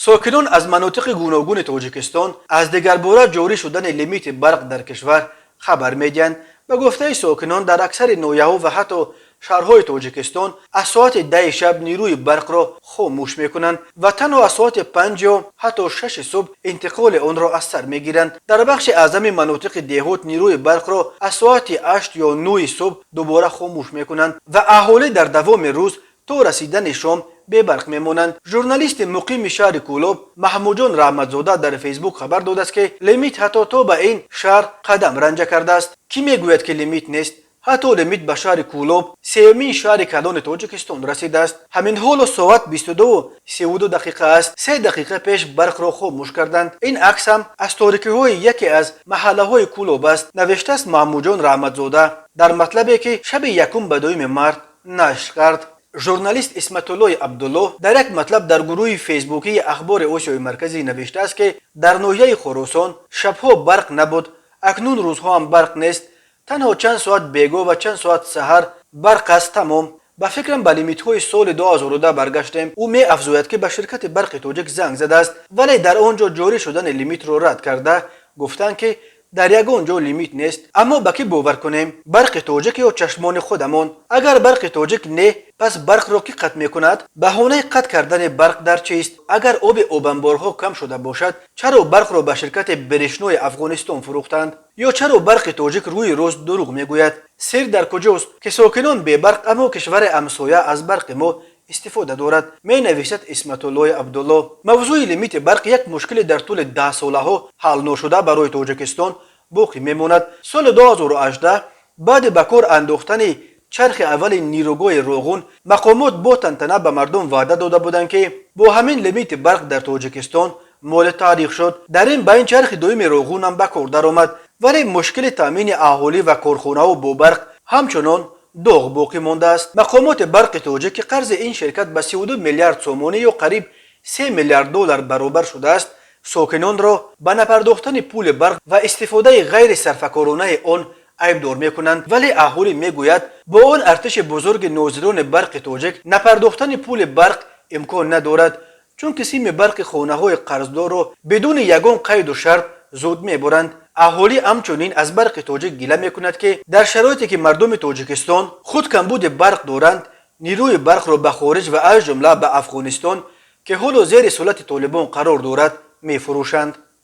ساکنان از مناطق گوناگون تاجیکستان از دیگرباره جاری شدن لیمیت برق در کشور خبر میدهند. به گفته ساکنان در اکثر ناحیه‌ها و حتی شهرهای تاجیکستان از ساعت 10 شب نیروی برق را خاموش میکنند و تنها از ساعت 5 یا حتی 6 صبح انتقال آن را از سر میگیرند. در بخش اعظم مناطق دهات نیروی برق را از ساعت 8 یا 9 صبح دوباره خاموش میکنند و اهالی در دوام روز تا رسیدن شام به برق میمانند. ژورنالیست مقیم شهر کولاب محمود جان رحمتزاده در فیسبوک خبر داده است که لیمیت حتی تا به این شهر قدم رنجه کرده است. کی میگوید که لیمیت نیست؟ حتی لیمیت به شهر کولاب سومین شهر کلان تاجیکستان رسیده است. همین حال ساعت 22:32 دقیقه است. 3 دقیقه پیش برق را خاموش کردند. این عکس هم از تاریکی های یکی از محله های کولاب است. نوشته است محمود جان رحمتزاده در مطلبی که شب 1 به 2 مارس نشر کرد. ژورنالیست اسمت الله عبدالله در یک مطلب در گروه فیسبوکی اخبار آسیای مرکزی نوشته است که در ناحیه خراسان شبها برق نبود، اکنون روزها هم برق نیست، تنها چند ساعت بیگاه و چند ساعت سحر برق است. تمام. به فکرم به لیمیت های سال 2010 برگشتیم. او می افزاید که به شرکت برق تاجیک زنگ زده است ولی در آنجا جاری شدن لیمیت را رد کرده. گفتند که در یگان جا لیمیت نیست. اما به کی باور کنیم؟ برق تاجیک یا چشمان خودمان؟ اگر برق تاجیک نه، پس برق را کی قطع میکند؟ بهانه قطع کردن برق در چیست؟ اگر آب انبارها کم شده باشد، چرا برق را به شرکت برشنوی افغانستان فروختند؟ یا چرا برق تاجیک روی روز دروغ میگوید؟ سر در کجاست که ساکنان بی برق اما کشور همسایه از برق ما استفاده دارد؟ می نویسد اسمت الله عبدالله. موضوع لیمیت برق یک مشکل در طول 10 ساله ها حل نشده برای تاجیکستان باقی میماند. سال 2018 بعد به کار انداختن چرخ اول نیروگاه روغون، مقامات با تنتنه به مردم وعده داده بودند که با همین لیمیت برق در تاجیکستان مال تاریخ شد. در این بین چرخ دوم روغون هم به کار درآمد، ولی مشکل تامین اهالی و کارخانه ها با برق همچنان داغ باقی مانده است. مقامات برق تاجیک قرض این شرکت به 32 میلیارد سومانی یا قریب 3 میلیارد دلار برابر شده است. ساکنان را به نپرداختن پول برق و استفاده غیر صرفه‌کارانه آن عیبدار میکنند، ولی اهالی میگوید با آن ارتش بزرگ ناظران برق تاجیک نپرداختن پول برق امکان ندارد، چون که سیم برق خانه های قرضدار را بدون یگان قید و شرط زود میبرند. اهالی همچنین از برق تاجیک گله میکند که در شرایطی که مردم تاجیکستان خود کمبود برق دارند، نیروی برق را به خارج و از جمله به افغانستان که حالا زیر سلطه طالبان قرار دارد میفروشند.